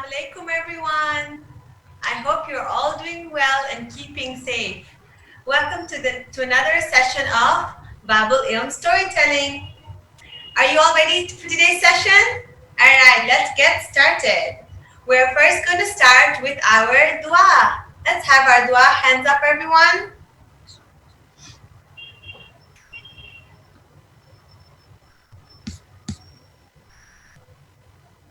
alaikum everyone. I hope you're all doing well and keeping safe. Welcome to another session of Babul storytelling. Are you all ready for today's session? Alright, let's get started. We're first going to start with our dua. Let's have our dua. Hands up everyone.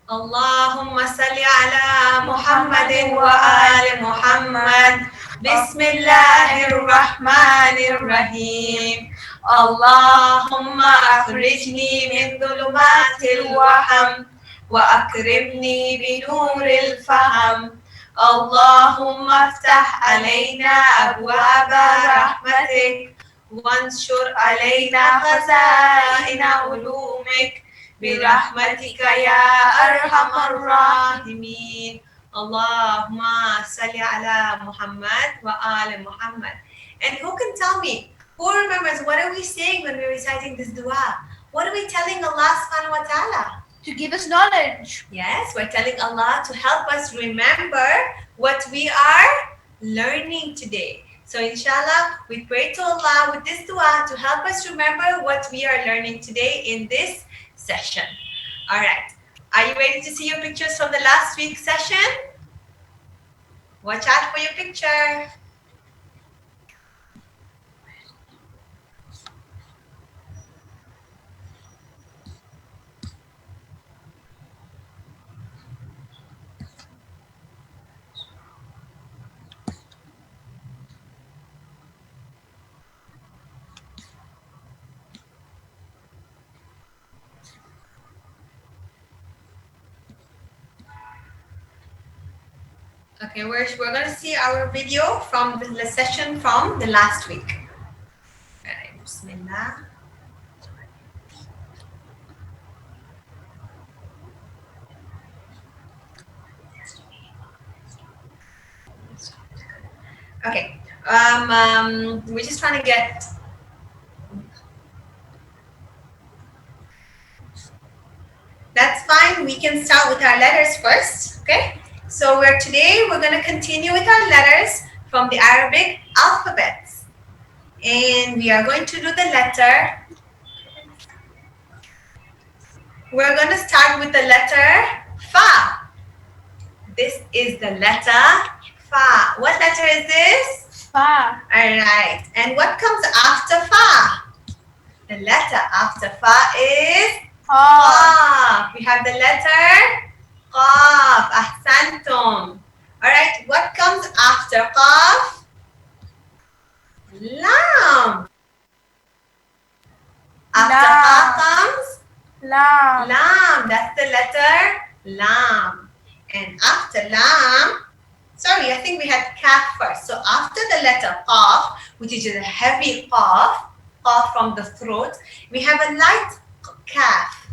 Allahumma salli ala Muhammadin wa ali Muhammad. Bismillahirrahmanirrahim. Allahumma akhrijni min dhulumatil waham wa akrimni bi nuril faham. Allahumma aftah alayna abwaba rahmatik wanshur alayna khazaina ulumik برحمتك يا أرحم الراحمين اللهم صل على محمد وآل Muhammad. And who can tell me, who remembers, what are we saying when we're reciting this dua? What are we telling Allah subhanahu wa ta'ala? To give us knowledge. Yes, we're telling Allah to help us remember what we are learning today. So inshallah, we pray to Allah with this dua to help us remember what we are learning today in this session. All right. Are you ready to see your pictures from the last week's session? Watch out for your picture. Okay, we're going to see our video from the session from the last week. All right, Bismillah. Okay, we're just trying to get. That's fine. We can start with our letters first. Okay. So today we're going to continue with our letters from the Arabic alphabets. And we are going to do the letter. We're going to start with the letter Fa. This is the letter Fa. What letter is this? Fa. Alright. And what comes after Fa? The letter after Fa is Qaf. We have the letter Qaf. Ahsantum. Alright, what comes after Qaf? Lam. After Qaf comes Lam. Lam. That's the letter Lam. And after Lam, sorry, I think we had Kaf first. So after the letter Qaf, which is a heavy Qaf, Qaf from the throat, we have a light Kaf.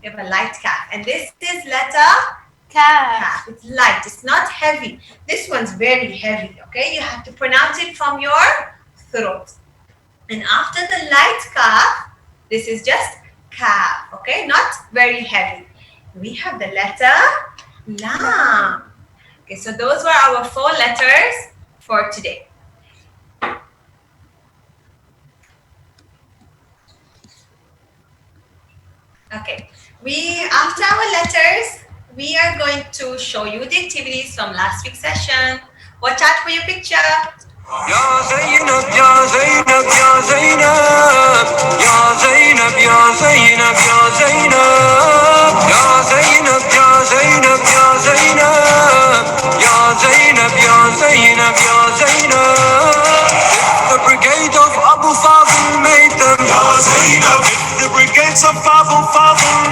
We have a light Kaf. And this is letter Kaf. It's light, it's not heavy. This one's very heavy, okay? You have to pronounce it from your throat. And after the light Kaf, this is just Kaf, okay? Not very heavy. We have the letter Lam. Okay, so those were our 4 letters for today. Okay, after our letters, we are going to show you the activities from last week's session. Watch out for your picture. Ya Zaynab, Ya Zaynab, Ya Zaynab, Ya Zaynab, Ya Zaynab, Ya Zaynab, Ya Zaynab, Ya Zaynab, Ya Zaynab, Ya Zaynab, Ya Zaynab, Ya Zaynab. The brigade of Abu Fadl made them. Ya Zaynab. The brigades of Fadl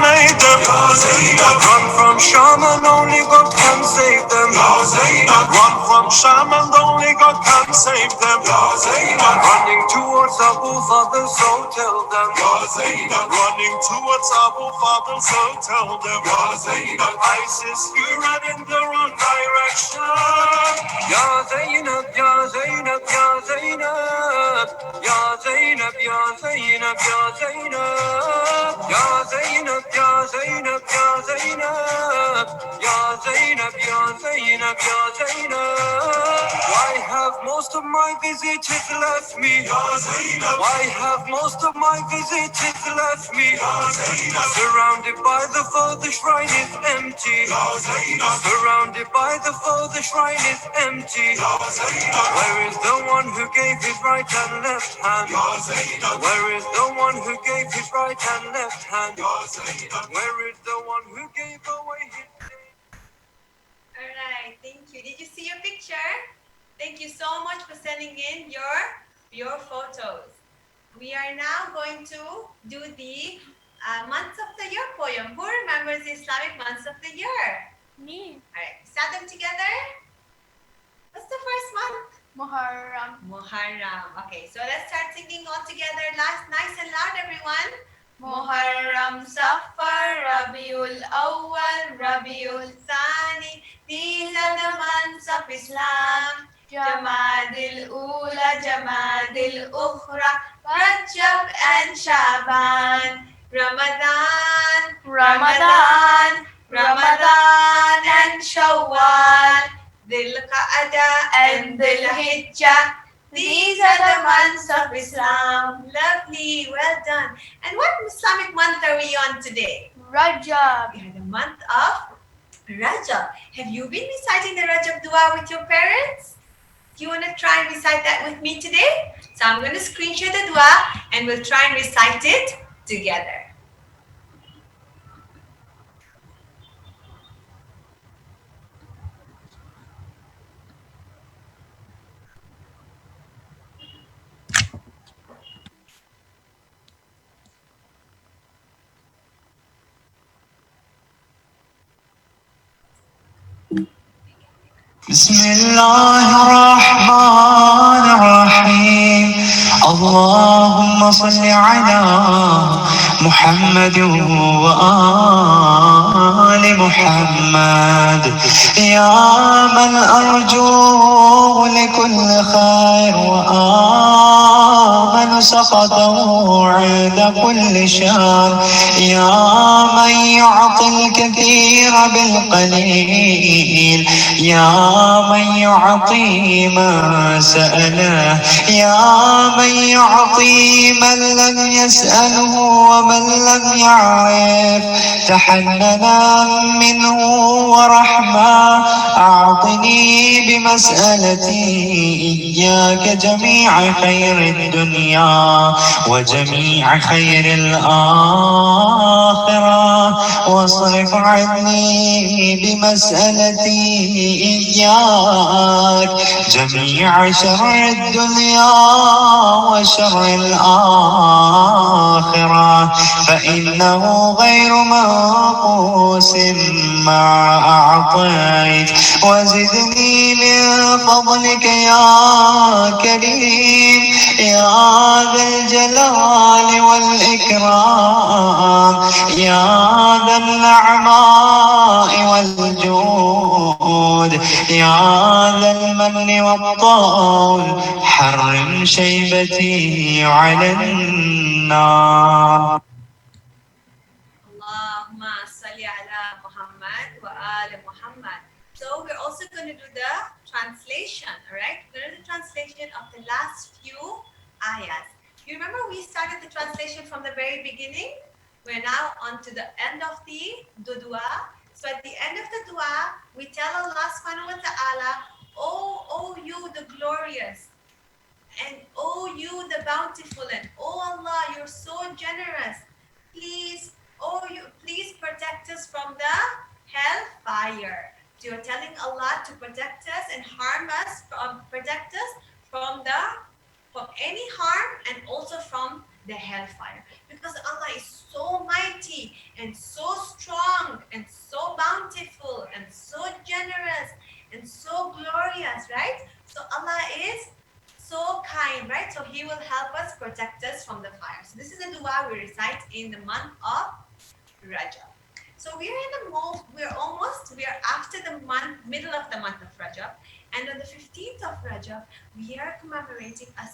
made them. Ya Zaynab. Run from Sham and only God can save them. Ya Zaynab. Run from Sham and only God can save them. Ya Zaynab. Running towards Abu Fadl, so tell them. Ya Zaynab. Running towards Abu Fadl, so tell them. Ya Zaynab. ISIS, you're in the wrong direction. Ya Zaynab, Ya Zaynab, Ya Zaynab, Ya Zaynab, Ya Zaynab, Ya Zaynab, Ya Zaynab, Ya Zaynab, Ya Zaynab, Ya Zaynab, Ya Zaynab, Ya Zaynab. Why have most of my visitors left me? Ya Zaynab. Why have most of my visitors left me? Ya Zaynab. Surrounded by the foe, the shrine is empty. Ya Zaynab. Surrounded by the foe, the shrine is empty. Ya Zaynab. Where is the one who gave his right and left hand? Ya Zaynab. Where is the one who gave his right and left hand? Ya Zaynab. Where is the one who gave away his name? All right, thank you. Did you see your picture? Thank you so much for sending in your photos. We are now going to do the months of the year poem. Who remembers the Islamic months of the year? Me. All right, start them together. What's the first month? Muharram. Muharram. Okay, so let's start singing all together. Last, nice and loud, everyone. Muharram, Safar, Rabiul Awwal, Rabiul Thani. These are the months of Islam. Jamadil Ula, Jamadil Ukhra, Rajab and Shaban. Ramadan. Ramadan, Ramadan and Shawwal. Dhul Qa'dah and Dhul Hijjah. These are the months of Islam. Lovely, well done. And what Islamic month are we on today? Rajab. We are the month of Rajab. Have you been reciting the Rajab dua with your parents? Do you want to try and recite that with me today? So I'm going to screenshot the dua and we'll try and recite it together. بسم الله الرحمن الرحيم اللهم صل على محمد وآل محمد يا من أرجو لكل خير وآمن سخطه عند كل شر يا من يعطي الكثير بالقليل يا من يعطي ما سأله يا من يعطي من لم يسأله ومن لم يعرف تحننا منه ورحمة أعطني بمسألتي إياك جميع خير الدنيا وجميع خير الآخرة واصرف عني بمسألتي إياك جميع شر الدنيا وشر الآخرة فإنه غير منقوص ما أعطيت وزدني من فضلك يا كريم يا ذا الجلال والإكرام يا ذا النعماء والجود يا ذا المن والطول حرم شيبتي على النار Allahumma salli ala Muhammad wa ala Muhammad. So we're also going to do the translation, all right? We're going to do the translation of the last few ayahs. You remember we started the translation from the very beginning? We're now on to the end of the dua. So at the end of the dua, we tell Allah subhanahu wa ta'ala, oh you the glorious, and oh you the bountiful, and oh Allah, you're so generous. Please, please protect us from the hellfire. So you're telling Allah to protect us and protect us from any harm and also from the hellfire. Because Allah is so mighty and so strong and so bountiful and so generous and so glorious, right? So Allah is so kind, right? So He will help us, protect us from the fire. So this is a dua we recite in the month of Rajab. So we are after the middle of the month of Rajab, and on the 15th of Rajab, we are commemorating a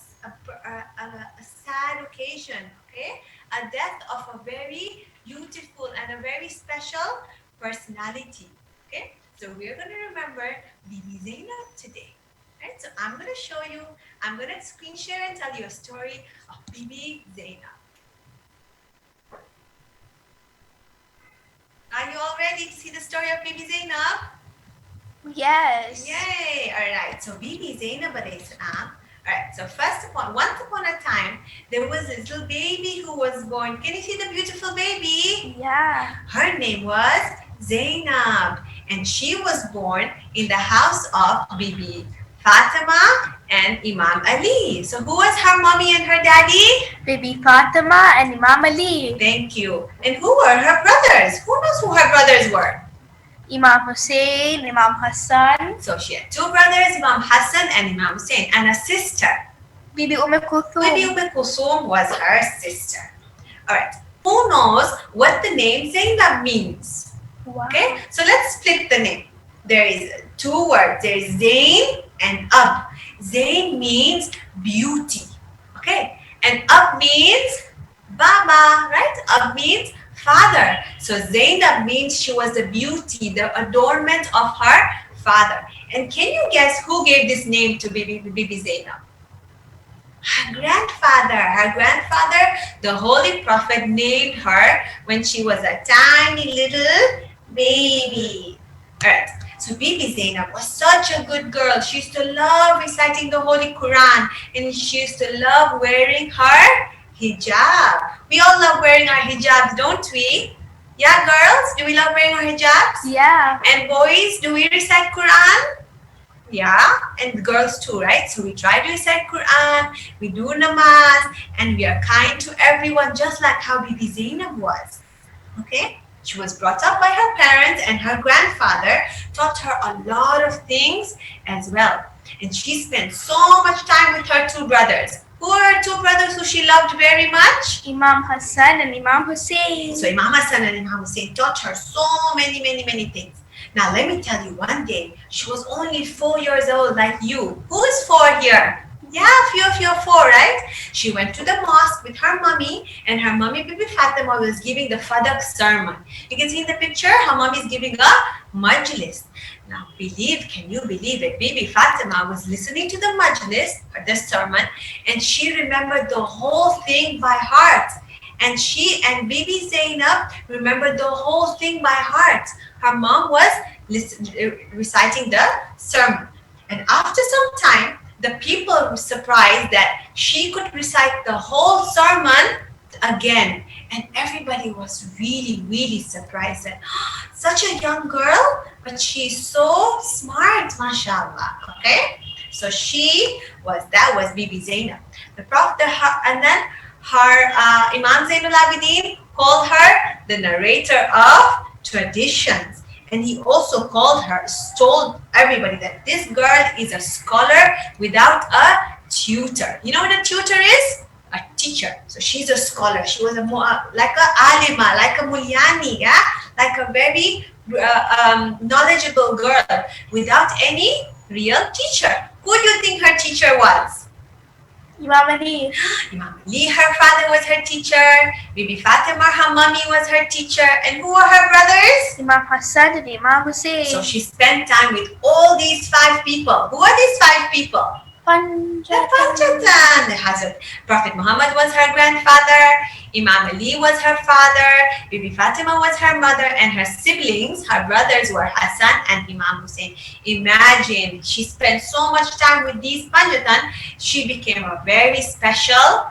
sad occasion, okay? A death of a very beautiful and a very special personality, okay? So we're going to remember Bibi Zainab today. Right? So I'm going to show you, I'm going to screen share and tell you a story of Bibi Zainab. Are you all ready to see the story of Bibi Zainab? Yes. Yay! Alright, so Bibi Zainab alayhi salam. Alright, so once upon a time, there was this little baby who was born. Can you see the beautiful baby? Yeah. Her name was Zainab, and she was born in the house of Bibi Fatima and Imam Ali. So who was her mommy and her daddy? Bibi Fatima and Imam Ali. Thank you. And who were her brothers? Who knows who her brothers were? Imam Hussein, Imam Hassan. So she had two brothers, Imam Hassan and Imam Hussein, and a sister. Bibi Kulthum. Bibi Kulthum was her sister. Alright, who knows what the name Zainab means? Wow. Okay, so let's split the name. There is two words. There is Zain and Ab. Zain means beauty. Okay, and Ab means Baba, right? Ab means father. So Zainab means she was the beauty, the adornment of her father. And can you guess who gave this name to Bibi Zainab? Her grandfather. Her grandfather, the Holy Prophet, named her when she was a tiny little baby. Alright, so Bibi Zainab was such a good girl. She used to love reciting the Holy Quran, and she used to love wearing her hijab. We all love wearing our hijabs, don't we? Yeah, girls, do we love wearing our hijabs? Yeah. And boys, do we recite Quran? Yeah, and girls too, right? So we try to recite Quran, we do namaz, and we are kind to everyone, just like how Bibi Zainab was. Okay? She was brought up by her parents, and her grandfather taught her a lot of things as well. And she spent so much time with her two brothers. Who are her two brothers who she loved very much? Imam Hassan and Imam Hussein. So Imam Hassan and Imam Hussein taught her so many things. Now let me tell you, one day, she was only 4 years old like you. Who is 4 here? Yeah, a few of you are 4, right? She went to the mosque with her mommy, and her mommy, Bibi Fatima, was giving the Fadak sermon. You can see in the picture, her mommy is giving a majlis. Now can you believe it? Bibi Fatima was listening to the majlis, the sermon, and she remembered the whole thing by heart. And she and Bibi Zainab remembered the whole thing by heart. Her mom was reciting the sermon. And after some time, the people were surprised that she could recite the whole sermon again. And everybody was really surprised that such a young girl, but she's so smart, mashallah. Okay? So that was Bibi Zainab. The Prophet, and then Imam Zainul Abidin called her the narrator of traditions. And he also told everybody that this girl is a scholar without a tutor. You know what a tutor is? A teacher. So she's a scholar. She was like a alima, like a mulyani, yeah? Like a very knowledgeable girl without any real teacher. Who do you think her teacher was? Imam Ali. Imam Ali, her father, was her teacher. Bibi Fatima, her mommy, was her teacher. And who were her brothers? Imam Hassan and Imam Hussein. So she spent time with all these 5 people. Who are these 5 people? The Panjatan. The Hazrat Prophet Muhammad was her grandfather. Imam Ali was her father. Bibi Fatima was her mother. And her siblings, her brothers, were Hassan and Imam Hussein. Imagine, she spent so much time with these Panjatan, she became a very special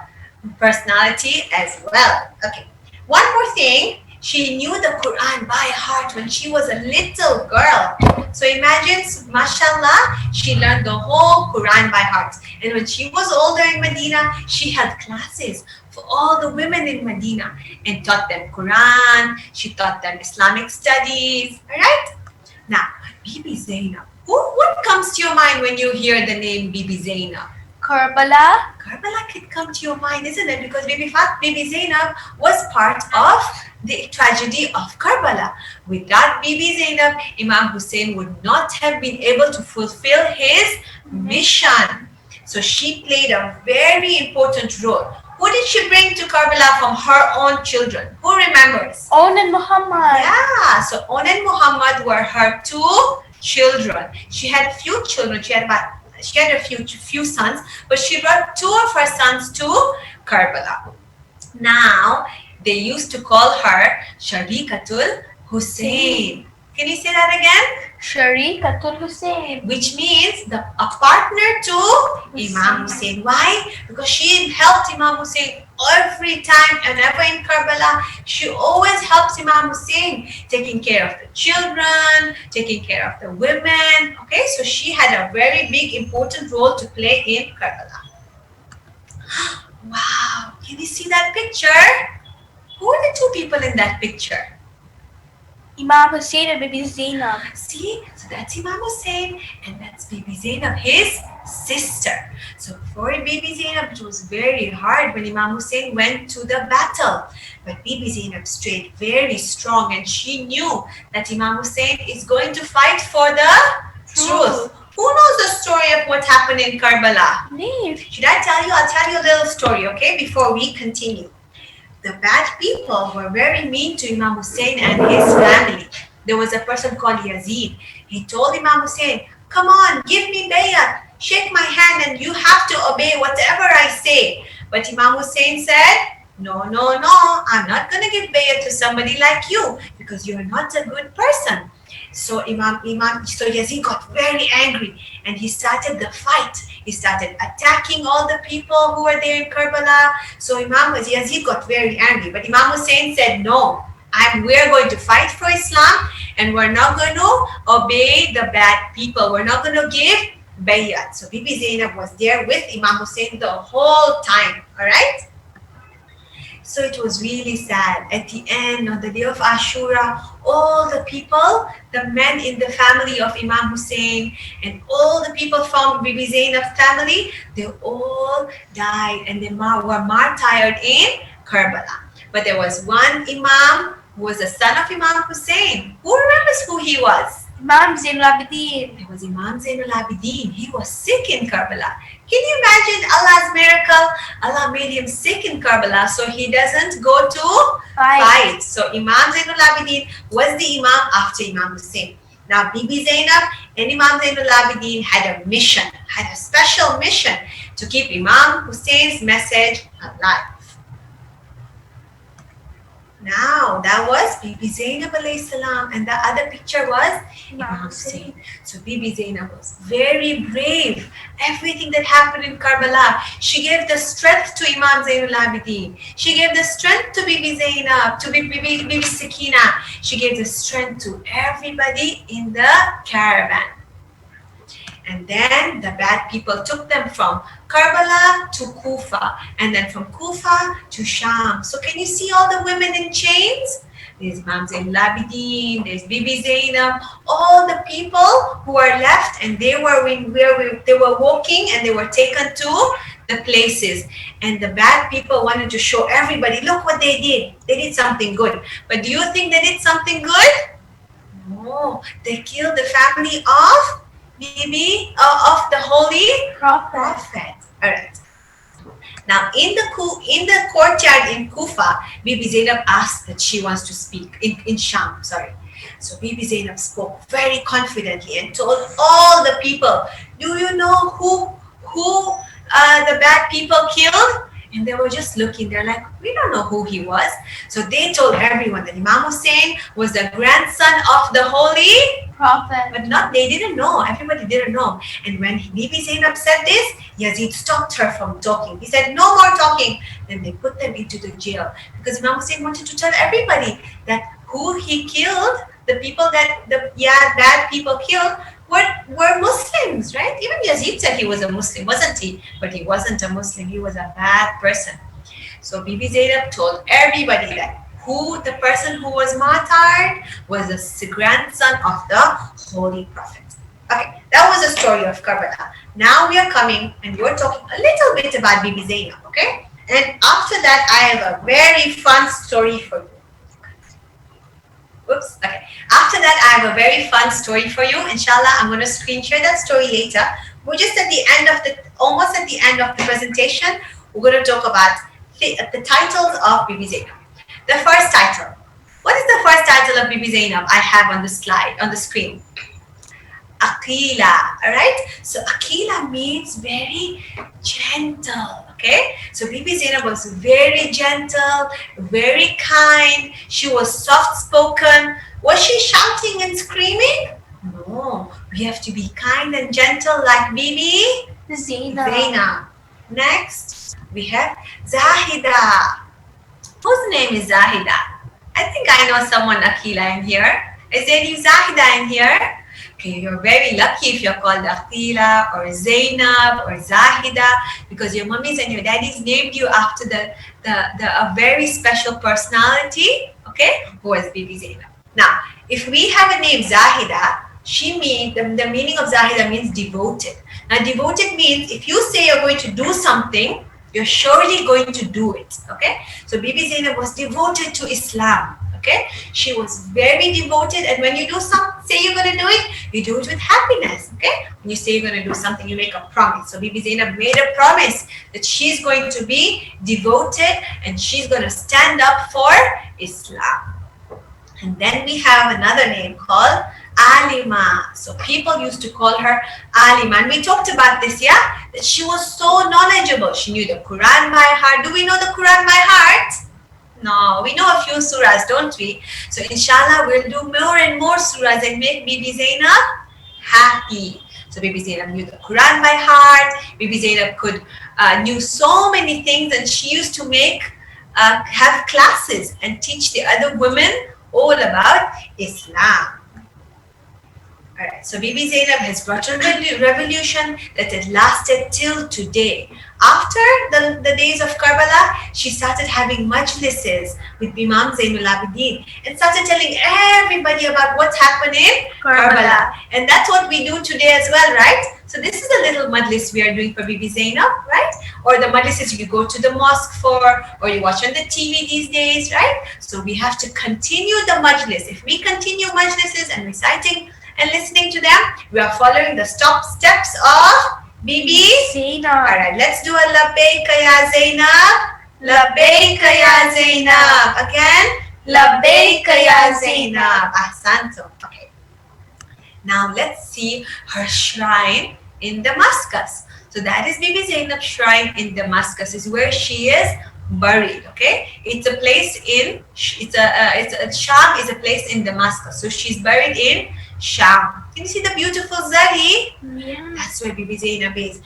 personality as well. Okay, one more thing. She knew the Quran by heart when she was a little girl. So imagine, mashallah, she learned the whole Quran by heart. And when she was older in Medina, she held classes for all the women in Medina and taught them Quran. She taught them Islamic studies. All right? Now, Bibi Zainab. What comes to your mind when you hear the name Bibi Zainab? Karbala. Karbala could come to your mind, isn't it? Because Bibi Zainab was part of the tragedy of Karbala. Without Bibi Zainab, Imam Hussein would not have been able to fulfill his mission. So she played a very important role. Who did she bring to Karbala from her own children? Who remembers? On and Muhammad. Yeah, so On and Muhammad were her two children. She had few children. She had a few sons, but she brought two of her sons to Karbala. Now they used to call her Sharikatul Hussein. Can you say that again? Sharikatul Hussein. Which means a partner to Imam Hussein. Why? Because she helped Imam Hussein every time, and ever in Karbala. She always helps Imam Hussein, taking care of the children, taking care of the women. Okay, so she had a very big, important role to play in Karbala. Wow, can you see that picture? Who are the two people in that picture? Imam Hussein and Bibi Zaynab. See, so that's Imam Hussein and that's Bibi Zaynab, his sister. So for Bibi Zaynab, it was very hard when Imam Hussein went to the battle. But Bibi Zaynab stayed very strong, and she knew that Imam Hussein is going to fight for the truth. Who knows the story of what happened in Karbala? Leave. Should I tell you? I'll tell you a little story, okay, before we continue. The bad people were very mean to Imam Hussein and his family. There was a person called Yazid. He told Imam Hussein, come on, give me bayat, shake my hand, and you have to obey whatever I say. But Imam Hussein said, no, I'm not going to give bayat to somebody like you because you're not a good person. So Yazid got very angry and he started the fight. He started attacking all the people who were there in Karbala. So Yazid got very angry. But Imam Hussein said, no, we're going to fight for Islam and we're not going to obey the bad people. We're not going to give bayat. So Bibi Zaynab was there with Imam Hussein the whole time. All right? So it was really sad. At the end, on the day of Ashura, all the people, the men in the family of Imam Hussein and all the people from Bibi Zaynab's family, they all died and they were martyred in Karbala. But there was one Imam who was the son of Imam Hussein. Who remembers who he was? Imam Zainul Abidin. It was Imam Zainul Abidin. He was sick in Karbala. Can you imagine Allah's miracle? Allah made him sick in Karbala so he doesn't go to fight. So Imam Zainul Abidin was the Imam after Imam Hussein. Now Bibi Zaynab and Imam Zainul Abidin had a mission, had a special mission to keep Imam Hussein's message alive. Now that was Bibi Zaynab alayhi salam, and the other picture was Imam Hussein. So Bibi Zaynab was very brave. Everything that happened in Karbala, she gave the strength to Imam Zainul Abidin. She gave the strength to Bibi Zaynab, to Bibi Sakina. She gave the strength to everybody in the caravan. And then the bad people took them from Karbala to Kufa, and then from Kufa to Sham. So can you see all the women in chains? There's Imam Zainul Abidin, there's Bibi Zaynab, all the people who are left, and they were walking and they were taken to the places. And the bad people wanted to show everybody, look what they did. They did something good. But do you think they did something good? No, they killed the family of Bibi, of the holy prophet. All right. Now in the courtyard in Kufa, Bibi Zaynab asked that she wants to speak in Sham. Sorry. So Bibi Zaynab spoke very confidently and told all the people, "Do you know who the bad people killed?" And they were just looking. They're like, "We don't know who he was." So they told everyone that Imam Hussein was the grandson of the holy prophet. But they didn't know. Everybody didn't know. And when Bibi Zaynab said this, Yazid stopped her from talking. He said, "No more talking." Then they put them into the jail because Imam Hussein wanted to tell everybody that who he killed, the people that bad people killed, were Muslims, right? Even Yazid said he was a Muslim, wasn't he? But he wasn't a Muslim. He was a bad person. So Bibi Zaynab told everybody that the person who was martyred was the grandson of the holy prophet. Okay, that was the story of Karbala. Now we are coming and we're talking a little bit about Bibi Zaynab, okay? And after that, I have a very fun story for you. Oops, okay. After that, I have a very fun story for you. Inshallah, I'm going to screen share that story later. We're just at the end of almost at the end of the presentation. We're going to talk about the titles of Bibi Zainab. The first title. What is the first title of Bibi Zainab? I have on the slide, on the screen. Aqila, alright? So Aqila means very gentle, okay? So Bibi Zainab was very gentle, very kind. She was soft-spoken. Was she shouting and screaming? No, we have to be kind and gentle like Bibi Zainab. Next, we have Zahida. Whose name is Zahida? I think I know someone Aqila in here. Is there any Zahida in here? Okay, you're very lucky if you're called Aqila or Zainab or Zahida, because your mummies and your daddies named you after a very special personality, okay, who was Bibi Zainab. Now, if we have a name Zahida, the meaning of Zahida means devoted. Now, devoted means if you say you're going to do something, you're surely going to do it, okay? So Bibi Zainab was devoted to Islam, okay? She was very devoted, and when you say you're going to do it, you do it with happiness, okay? When you say you're going to do something, you make a promise. So Bibi Zainab made a promise that she's going to be devoted and she's going to stand up for Islam. And then we have another name called Alima. So people used to call her Alima. And we talked about this, yeah? That she was so knowledgeable. She knew the Quran by heart. Do we know the Quran by heart? No, we know a few surahs, don't we? So inshallah, we'll do more and more surahs and make Bibi Zainab happy. So Bibi Zainab knew the Quran by heart. Bibi Zainab knew so many things, and she used to have classes and teach the other women all about Islam. Alright, so Bibi Zainab has brought a revolution that has lasted till today. After the days of Karbala, she started having majlises with Imam Zainul Abidin and started telling everybody about what's happened in Karbala. And that's what we do today as well, right? So this is a little majlis we are doing for Bibi Zainab, right? Or the majlises you go to the mosque for, or you watch on the TV these days, right? So we have to continue the majlis. If we continue majlises and reciting and listening to them, we are following the steps of Bibi Zainab. Alright, let's do a labbaika ya Zainab. Labbaika ya Zainab. Again, labbaika ya Zainab. Ahsantum. Okay. Now let's see her shrine in Damascus. So that is Bibi Zainab's shrine in Damascus, is where she is buried. Okay, it's a place Sham is a place in Damascus. So she's buried in Sham. Can you see the beautiful Zari? Yeah. That's where Bibi Zainab is.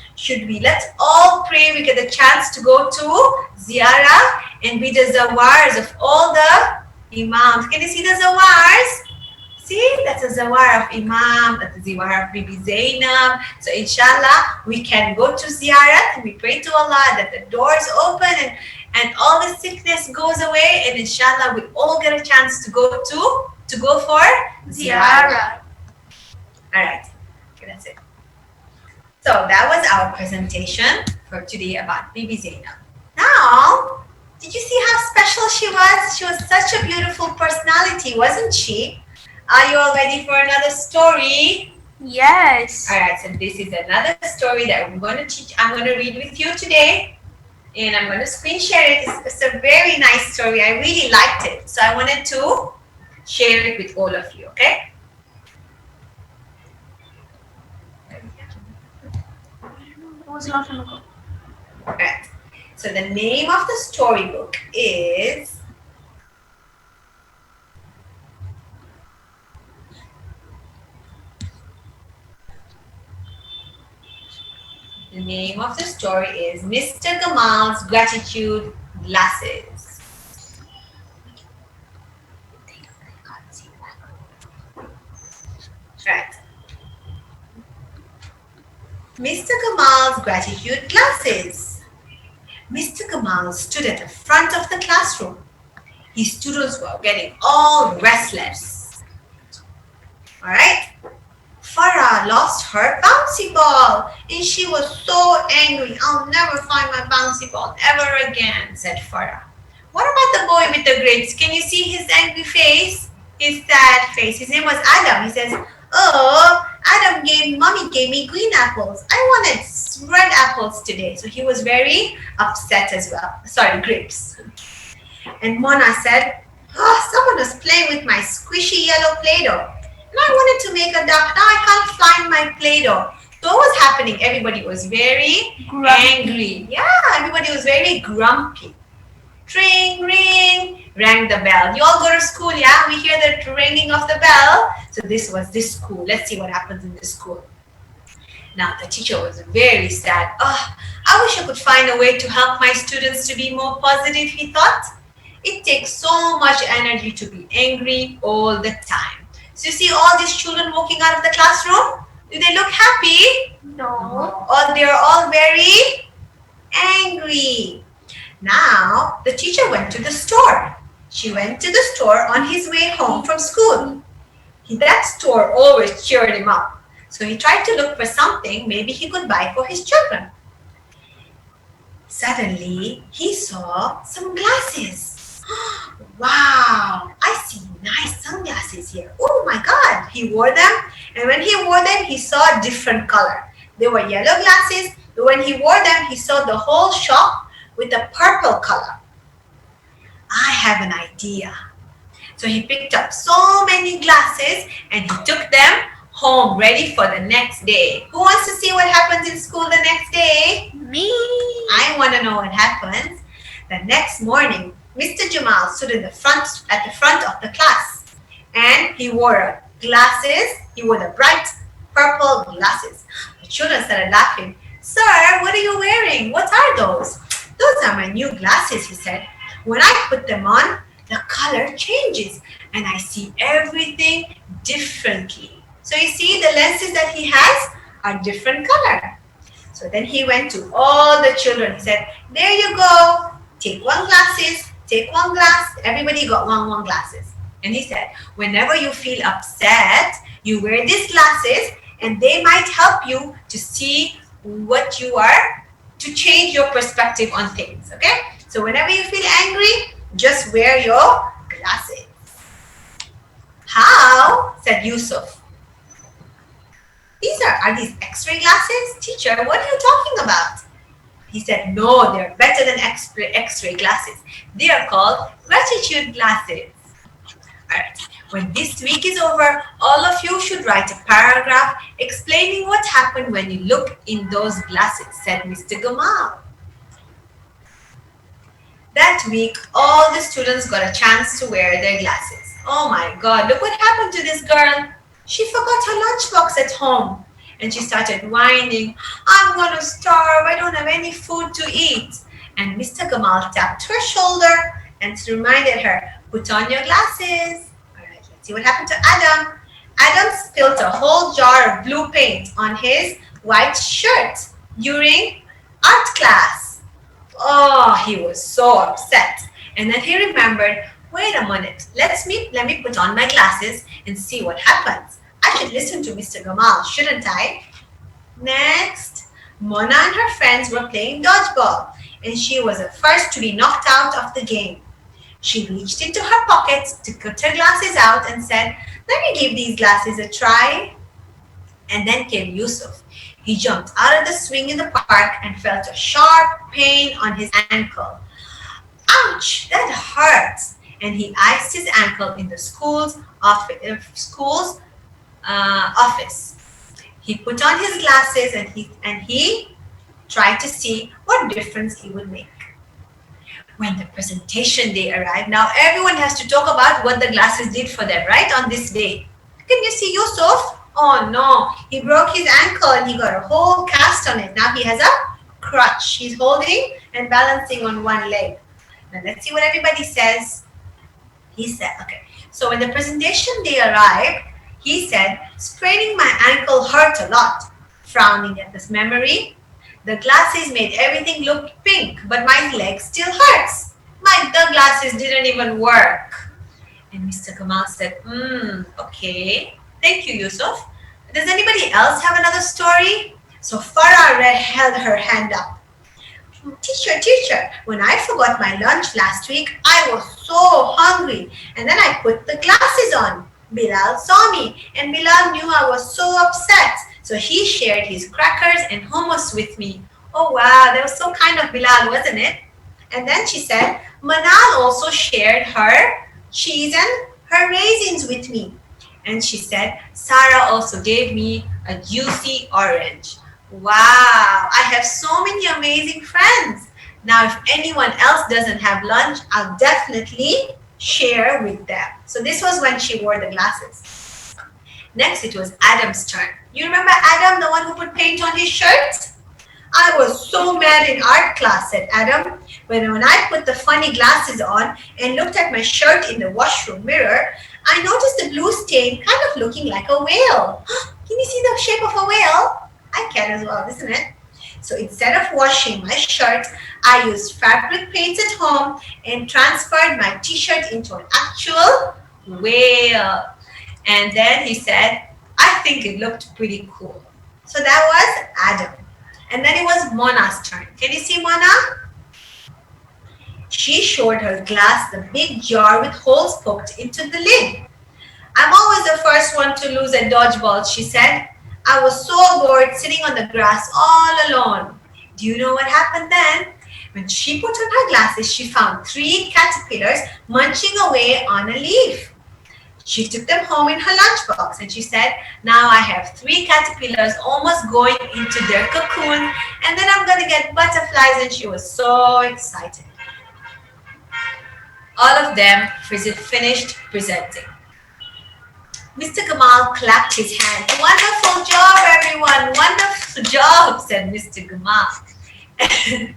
Let's all pray we get the chance to go to Ziyarah and read the Zawars of all the Imams. Can you see the Zawars? See, that's a Zawar of Imam, that's a Zawar of Bibi Zainab. So inshallah, we can go to Ziyarat and we pray to Allah that the doors open and all the sickness goes away, and inshallah we all get a chance to go for Ziyarah. Alright, okay, that's it. So that was our presentation for today about Bibi Zainab. Now, did you see how special she was? She was such a beautiful personality, wasn't she? Are you all ready for another story? Yes. Alright, so this is another story that I'm going to read with you today. And I'm going to screen share it. It's a very nice story. I really liked it. So I wanted to share it with all of you, okay? It was a long time ago. Alright. So the name of the storybook is Mr. Gamal's Gratitude Glasses. Right. Mr. Gamal's Gratitude Glasses. Mr. Gamal stood at the front of the classroom. His students were getting all restless. All right. Farah lost her bouncy ball and she was so angry. I'll never find my bouncy ball ever again, said Farah. What about the boy with the grapes? Can you see his angry face? His sad face. His name was Adam. He says, oh, Mommy gave me green apples. I wanted red apples today. So he was very upset as well. Sorry, grapes. And Mona said, oh, someone was playing with my squishy yellow Play-Doh. And I wanted to make a duck. Now I can't find my Play-Doh. So what was happening? Everybody was very angry. Yeah, everybody was very grumpy. Ring, ring, rang the bell. You all go to school, yeah? We hear the ringing of the bell. So this was this school. Let's see what happens in this school. Now the teacher was very sad. Oh, I wish I could find a way to help my students to be more positive, he thought. It takes so much energy to be angry all the time. So you see all these children walking out of the classroom? Do they look happy? No. Or they're all very angry. Now, the teacher went to the store. She went to the store on his way home from school. That store always cheered him up. So he tried to look for something maybe he could buy for his children. Suddenly, he saw some glasses. Wow, I see nice sunglasses here. Oh my God, he wore them. And when he wore them, he saw a different color. They were yellow glasses. But when he wore them, he saw the whole shop with a purple color. I have an idea. So he picked up so many glasses and he took them home ready for the next day. Who wants to see what happens in school the next day? Me. I want to know what happens. The next morning, Mr. Jamal stood at the front of the class and he wore glasses. He wore the bright purple glasses. The children started laughing. Sir, what are you wearing? What are those? Those are my new glasses, he said. When I put them on, the color changes and I see everything differently. So you see the lenses that he has are different color. So then he went to all the children. He said, there you go. Take one glasses, take one glass. Everybody got one glasses. And he said, whenever you feel upset, you wear these glasses and they might help you to see what you are, to change your perspective on things, okay? So whenever you feel angry, just wear your glasses. How? Said Yusuf. Are these X-ray glasses? Teacher, what are you talking about? He said, no, they're better than X-ray glasses. They are called gratitude glasses. All right. When this week is over, all of you should write a paragraph explaining what happened when you look in those glasses, said Mr. Gamal. That week, all the students got a chance to wear their glasses. Oh my God, look what happened to this girl. She forgot her lunchbox at home. And she started whining, I'm going to starve. I don't have any food to eat. And Mr. Gamal tapped her shoulder and reminded her, put on your glasses. All right, let's see what happened to Adam. Adam spilled a whole jar of blue paint on his white shirt during art class. Oh, he was so upset. And then he remembered, wait a minute, let me put on my glasses and see what happens. I should listen to Mr. Gamal, shouldn't I? Next, Mona and her friends were playing dodgeball, and she was the first to be knocked out of the game. She reached into her pockets to put her glasses out and said, let me give these glasses a try. And then came Yusuf. He jumped out of the swing in the park and felt a sharp pain on his ankle. Ouch, that hurts. And he iced his ankle in the school's office. He put on his glasses and he tried to see what difference he would make. When the presentation day arrived, now everyone has to talk about what the glasses did for them, right, on this day. Can you see Yusuf? Oh no, he broke his ankle and he got a whole cast on it. Now he has a crutch. He's holding and balancing on one leg. Now let's see what everybody says. He said, okay, so when the presentation day arrived, he said, spraining my ankle hurt a lot. Frowning at this memory, the glasses made everything look pink, but my leg still hurts. The glasses didn't even work. And Mr. Kamal said, okay. Thank you, Yusuf. Does anybody else have another story? So Farah held her hand up. Teacher, when I forgot my lunch last week, I was so hungry. And then I put the glasses on. Bilal saw me and Bilal knew I was so upset. So he shared his crackers and hummus with me. Oh wow, that was so kind of Bilal, wasn't it? And then she said, Manal also shared her cheese and her raisins with me. And she said, Sarah also gave me a juicy orange. Wow, I have so many amazing friends. Now, if anyone else doesn't have lunch, I'll definitely share with them. So this was when she wore the glasses. Next, it was Adam's turn. You remember Adam, the one who put paint on his shirt? I was so mad in art class, said Adam, when I put the funny glasses on and looked at my shirt in the washroom mirror, I noticed the blue stain kind of looking like a whale. Can you see the shape of a whale? I can as well, isn't it? So instead of washing my shirt, I used fabric paints at home and transferred my t-shirt into an actual whale. And then he said, I think it looked pretty cool. So that was Adam. And then it was Mona's turn. Can you see Mona? She showed her glass the big jar with holes poked into the lid. I'm always the first one to lose at dodgeball, she said. I was so bored sitting on the grass all alone. Do you know what happened then? When she put on her glasses, she found 3 caterpillars munching away on a leaf. She took them home in her lunchbox and she said, now I have 3 caterpillars almost going into their cocoon and then I'm going to get butterflies, and she was so excited. All of them finished presenting. Mr. Gamal clapped his hands. Wonderful job, everyone. Wonderful job, said Mr. Gamal.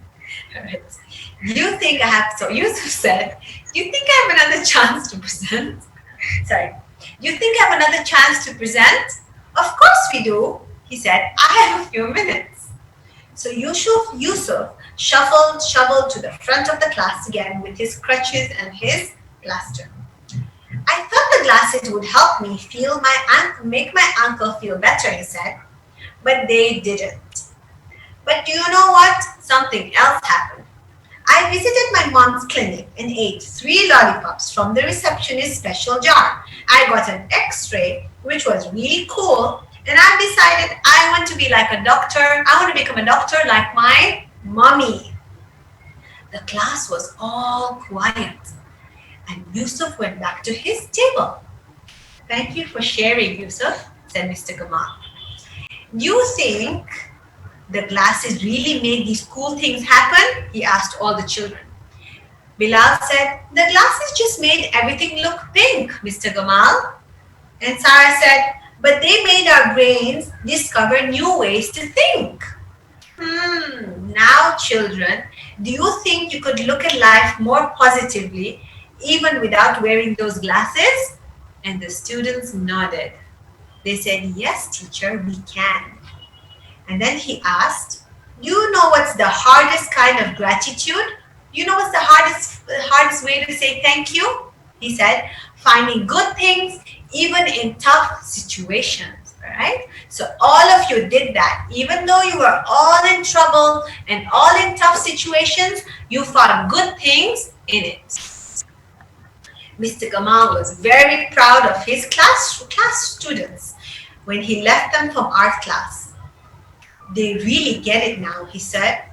All right. You think I have, so Yusuf said, you think I have another chance to present? Sorry. You think I have another chance to present? Of course we do, he said. I have a few minutes. So Yusuf shoveled to the front of the class again with his crutches and his plaster. I thought the glasses would help me make my ankle feel better, he said, but they didn't. But do you know what? Something else happened. I visited my mom's clinic and ate 3 lollipops from the receptionist's special jar. I got an X-ray, which was really cool, and I decided I want to be like a doctor. I want to become a doctor like my mommy. The class was all quiet, and Yusuf went back to his table. Thank you for sharing, Yusuf, said Mr. Gamal. You think the glasses really made these cool things happen? He asked all the children. Bilal said, the glasses just made everything look pink, Mr. Gamal. And Sarah said, but they made our brains discover new ways to think. Now children, do you think you could look at life more positively even without wearing those glasses? And the students nodded. They said, yes, teacher, we can. And then he asked, do you know what's the hardest kind of gratitude? You know what's the hardest way to say thank you? He said, finding good things even in tough situations, all right? So all of you did that. Even though you were all in trouble and all in tough situations, you found good things in it. Mr. Gamal was very proud of his class students when he left them from art class. They really get it now, he said.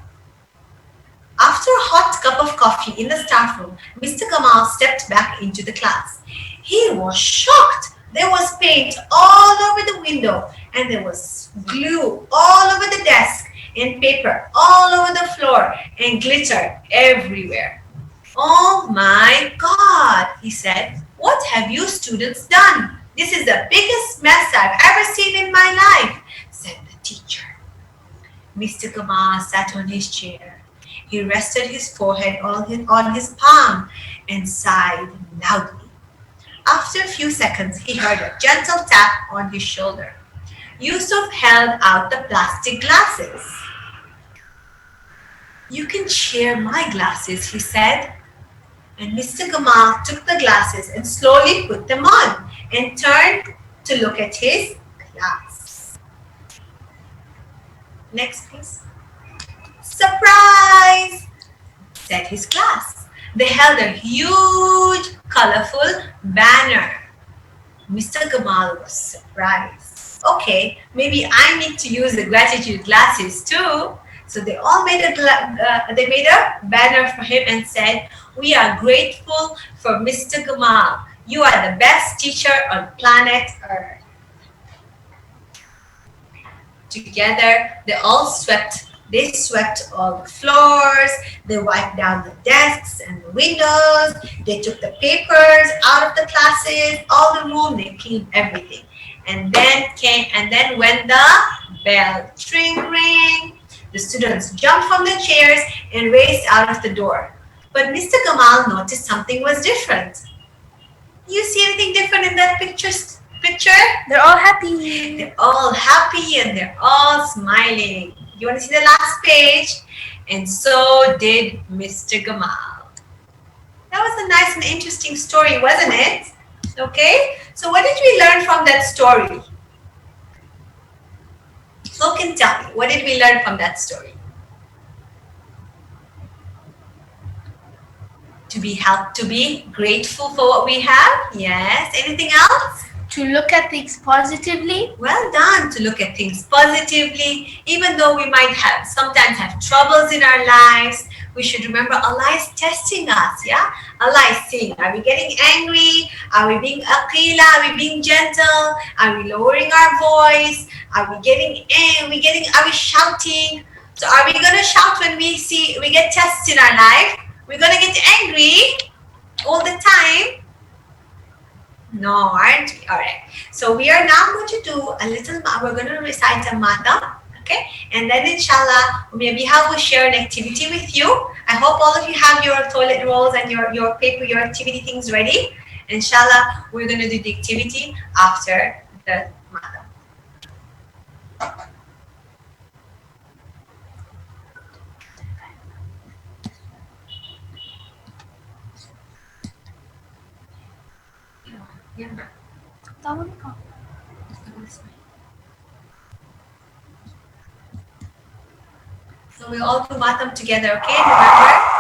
After a hot cup of coffee in the staff room, Mr. Gamal stepped back into the class. He was shocked. There was paint all over the window, and there was glue all over the desk, and paper all over the floor, and glitter everywhere. Oh my God, he said. What have you students done? This is the biggest mess I've ever seen in my life, said the teacher. Mr. Gamal sat on his chair. He rested his forehead on his palm and sighed loudly. After a few seconds, he heard a gentle tap on his shoulder. Yusuf held out the plastic glasses. You can share my glasses, he said. And Mr. Gamal took the glasses and slowly put them on and turned to look at his class. Next, please. Surprise, said his class. They held a huge, colorful banner. Mr. Gamal was surprised. Okay, maybe I need to use the gratitude glasses too. So they all made they made a banner for him and said, "We are grateful for Mr. Gamal. You are the best teacher on planet Earth." Together, they all swept. They swept all the floors, they wiped down the desks and the windows, they took the papers out of the classes, all the room, they cleaned everything. And then when the bell ring ring, the students jumped from the chairs and raced out of the door. But Mr. Gamal noticed something was different. You see anything different in that picture? They're all happy. They're all happy and they're all smiling. You want to see the last page? And so did Mr. Gamal. That was a nice and interesting story, wasn't it? Okay, so what did we learn from that story? Who can tell me? What did we learn from that story? To be grateful for what we have. Yes. Anything else? To look at things positively. Well done. To look at things positively, even though we might sometimes have troubles in our lives. We should remember Allah is testing us. Yeah, Allah is saying, are we getting angry? Are we being aqila? Are we being gentle? Are we lowering our voice? Are we getting Are we shouting? So are we going to shout when we get tests in our life? We're going to get angry all the time? No, aren't we? All right. So we are now going to do we're going to recite a mata. Okay. And then inshallah, maybe I will share an activity with you. I hope all of you have your toilet rolls and your paper, your activity things ready. Inshallah, we're going to do the activity after the mata. So we'll all do matam together, okay? Remember?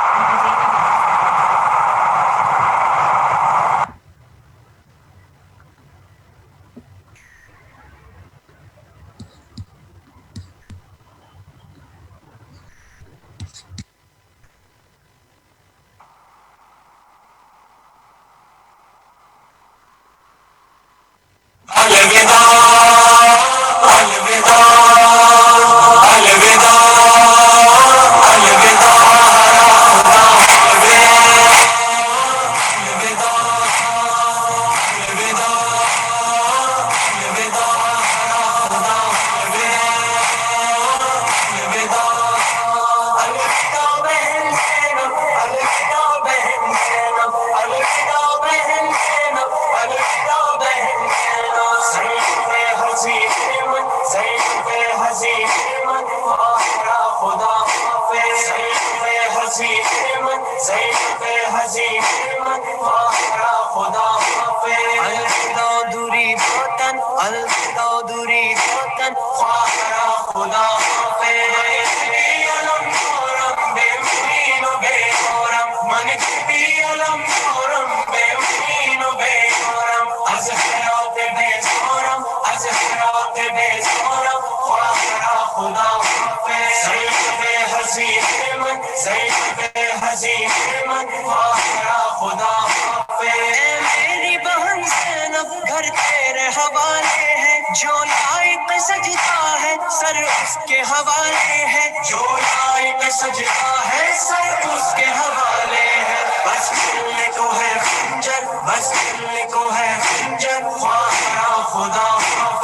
मेरी बहन ज़ैनब घर तेरे हवाले है, जो लायक सजदा है sir उसके हवाले है, जो लायक सजदा है सर उसके हवाले है। बस मिलने को है खंजर, बस मिलने को है खंजर, ख्वाहिरा खुदा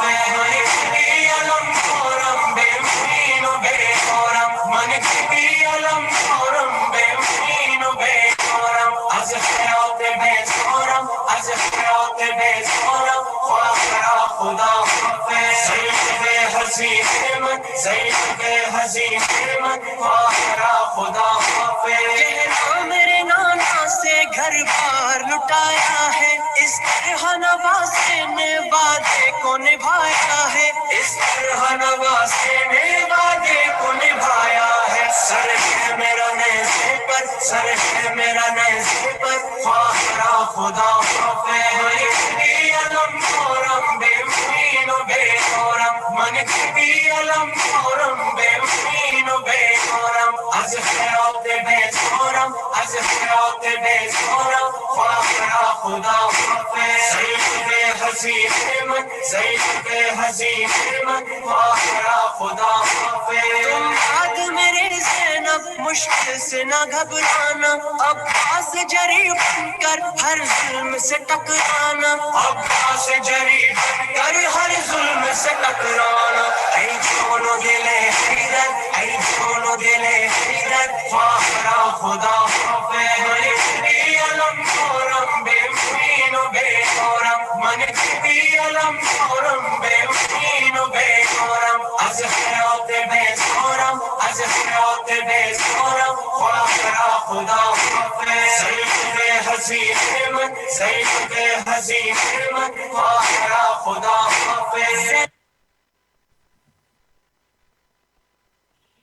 पे अलम खोरम बेमीनो बेखोरम, मन की अलम खोरम बेमीनो बेखोरम, az khayat bezoram, az khayat bezoram, ख्वाहिरा खुदा पे ज़ैनब हज़ीर मन, ज़ैनब हज़ीर मन, ख्वाहिरा खुदा पे। कहना मेरे नाना से घर बार लुटाया है, इस तरह नवाज़े ने वादे को निभाया है, इस तरह नवाज़े ने वादे को निभाया है। सर है मेरा नेज़े पर, सर है मेरा नेज़े पर, ख्वाहिरा खुदा पे अलम हसीन मन ज़ैनब हसीन मन वाकरा खुदा हाफ़िज़ तुम याद मेरे ज़ैनब मुश्किल से न घबराना अब्बास जरी बनकर हर जुल्म से टकराना अब्बास जरी बनकर हर जुल्म से टकराना ऐ दोनों दिले हैदर ऐ दोनों दिले हैदर वाकरा खुदा हाफ़िज़ मन भी अलम कोरम बेमुमीन बेकोरम मन भी अलम कोरम बेमुमीन बेकोरम az hayat bezoram az hayat bezoram वाकरा खुदा हाफ़िज़ ज़ैनब हसीन मन ज़ैनब हसीन मन वाकरा खुदा हाफ़िज़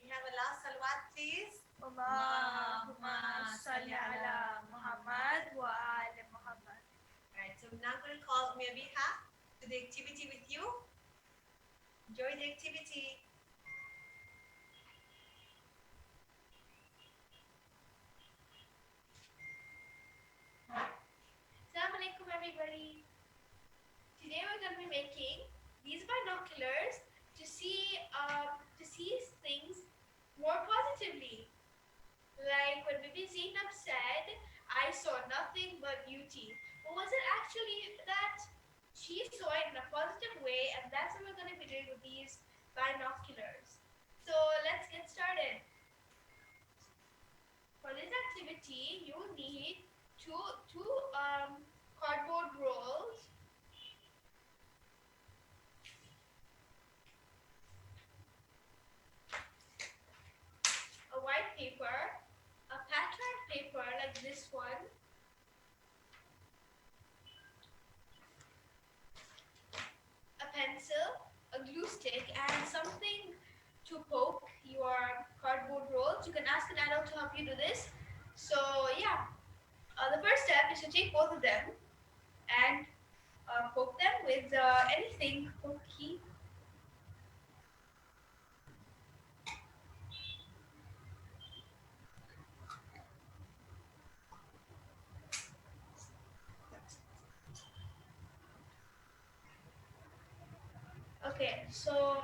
We have a last salawat, please. Allahumma salli ala Muhammad wa ala Muhammad. Right, so I'm now going to call Bibi to the activity with you. Enjoy the activity. Assalamu alaikum everybody. Today we're going to be making these binoculars to see things more positively. Like when Bibi Zaynab said, I saw nothing but beauty. But was it actually that? She saw it in a positive way, and that's what we're going to be doing with these binoculars. So let's get started. For this activity, you need two cardboard rolls, a white paper, a patterned paper like this one, a pencil, a glue stick, and something to poke your cardboard rolls. You can ask an adult to help you do this. So yeah, the first step is to take both of them and poke them with anything pokey. Okay, so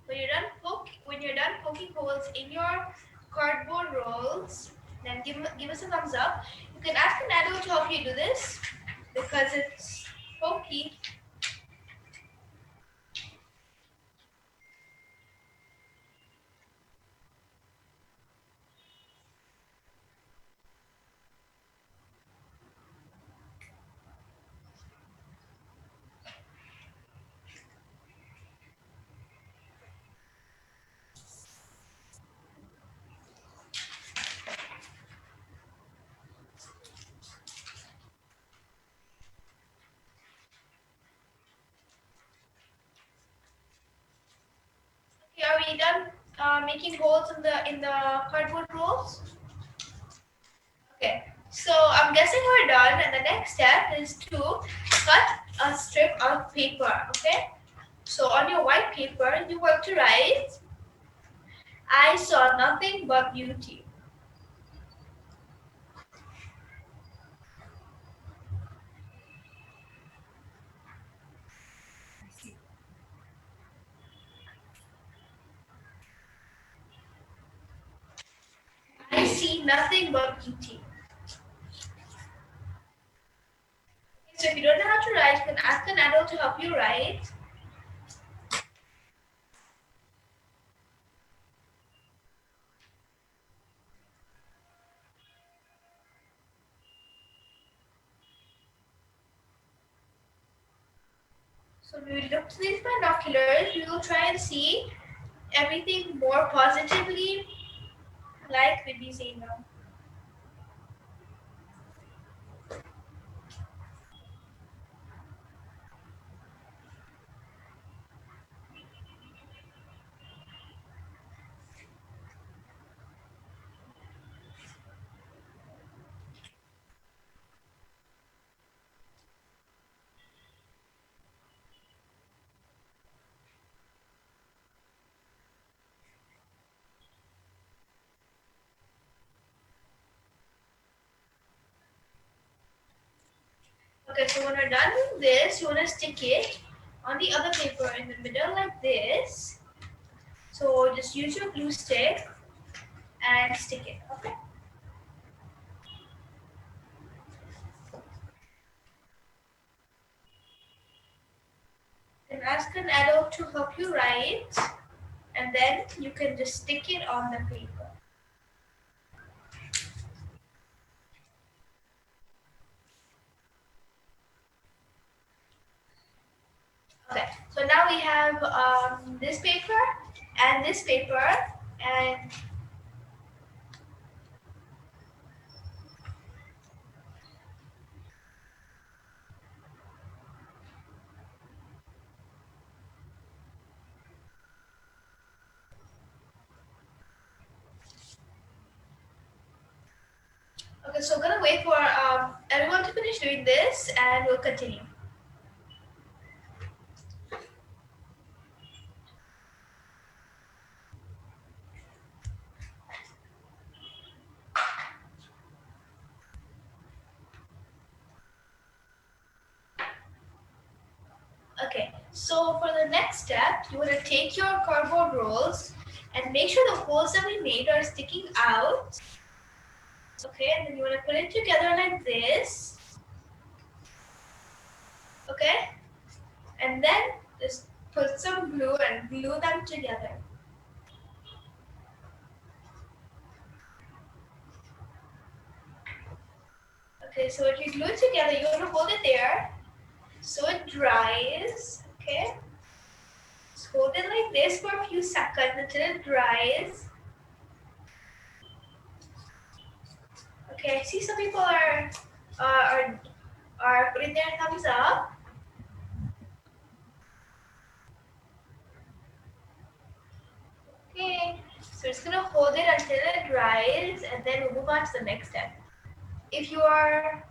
when you're done poking holes in your cardboard rolls, then give us a thumbs up. You can ask an adult to help you do this because it's pokey. Okay, are we done making holes in the cardboard rolls? Okay, so I'm guessing we're done, and the next step is to cut a strip of paper. Okay, so on your white paper, you want to write, I saw nothing but beauty. I see nothing but beauty. So if you don't know how to write, you can ask an adult to help you write. So we will look to these binoculars. We will try and see everything more positively, like Bibi Zaynab. Okay, so when we're done with this, you want to stick it on the other paper in the middle like this. So just use your glue stick and stick it, okay? Then ask an adult to help you write, and then you can just stick it on the paper. Okay, so now we have this paper and this paper, and okay, so we're gonna wait for everyone to finish doing this, and we'll continue. Okay, so for the next step, you want to take your cardboard rolls and make sure the holes that we made are sticking out. Okay, and then you want to put it together like this. Okay, and then just put some glue and glue them together. Okay, so if you glue it together, you want to hold it there so it dries. Okay, just hold it like this for a few seconds until it dries. Okay, I see some people are putting their thumbs up. Okay, so it's gonna hold it until it dries, and then we'll move on to the next step. If you are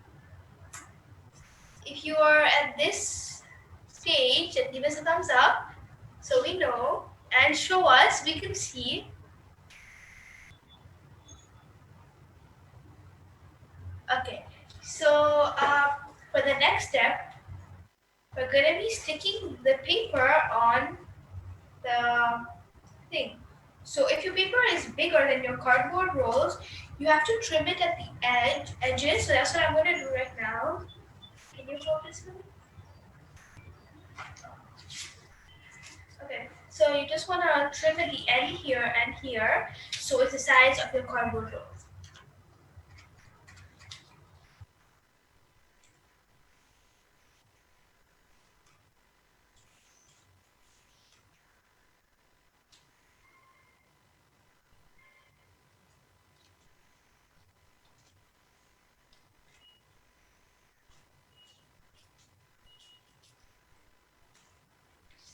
at this stage, then give us a thumbs up so we know, and show us, we can see. Okay, so for the next step, we're gonna be sticking the paper on the thing. So if your paper is bigger than your cardboard rolls, you have to trim it at the edges. So that's what I'm going to do right now. Can you focus me? Okay. So you just want to trim at the end here and here, so it's the size of your cardboard rolls.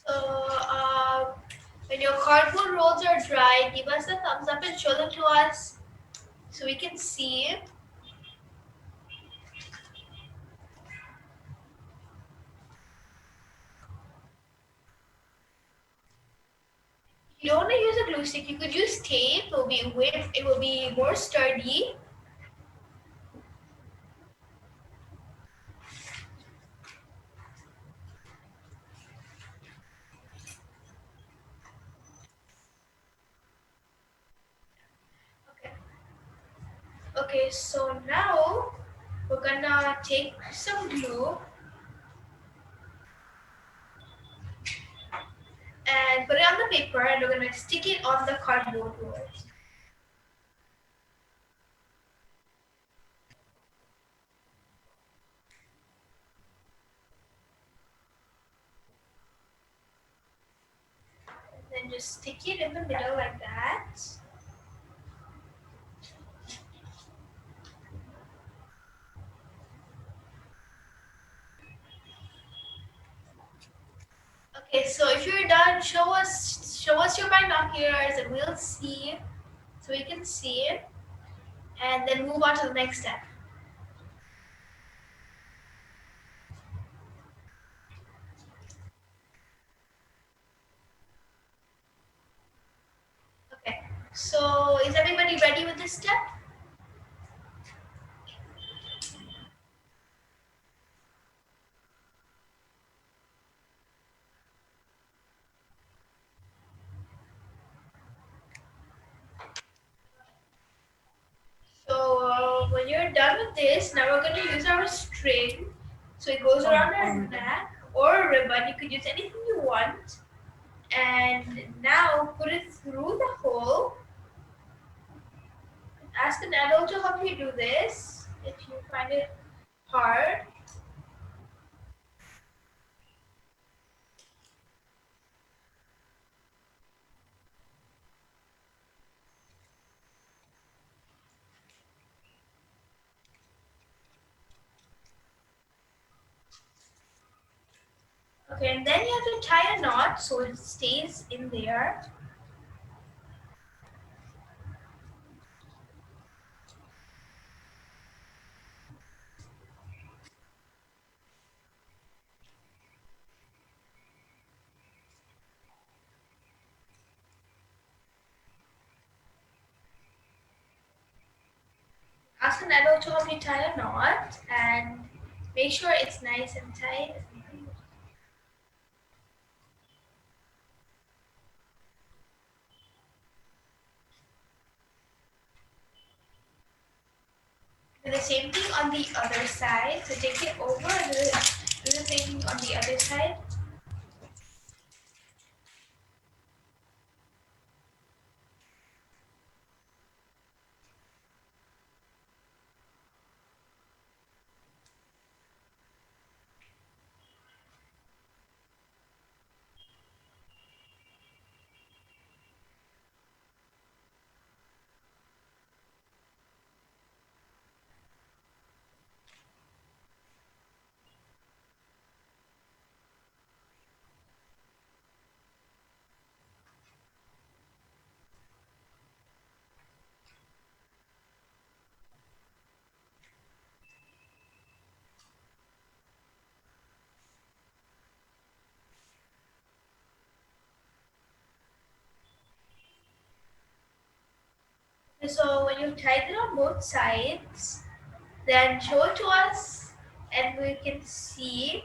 So when your cardboard rolls are dry, give us a thumbs up and show them to us so we can see. You don't want to use a glue stick. You could use tape. It will be more sturdy. Okay. Okay, so now we're gonna take some glue and put it on the paper, and we're gonna stick it on the cardboard rolls. And then just stick it in the middle like that. Okay, so if you're done, show us your binoculars and we'll see, so we can see it, and then move on to the next step. Okay, so is everybody ready with this step? we're done with this, now we're going to use our string. So it goes around our neck, or a ribbon. You could use anything you want. And now put it through the hole. Ask an adult to help you do this if you find it hard. Okay, and then you have to tie a knot so it stays in there. Ask an adult to help you tie a knot and make sure it's nice and tight. Do the same thing on the other side. So take it over and do the same thing on the other side. So when you've tied it on both sides, then show it to us and we can see.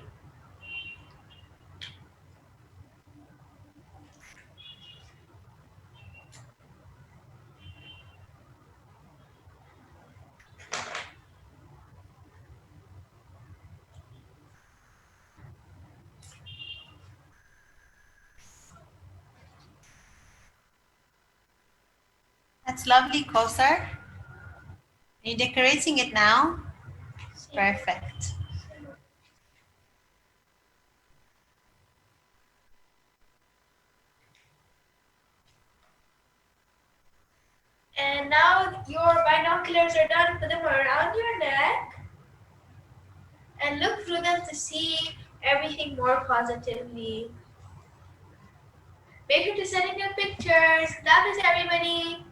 That's lovely, Kosar. Are you decorating it now? Perfect. And now your binoculars are done. Put them around your neck and look through them to see everything more positively. Make sure to send in your pictures. That is everybody.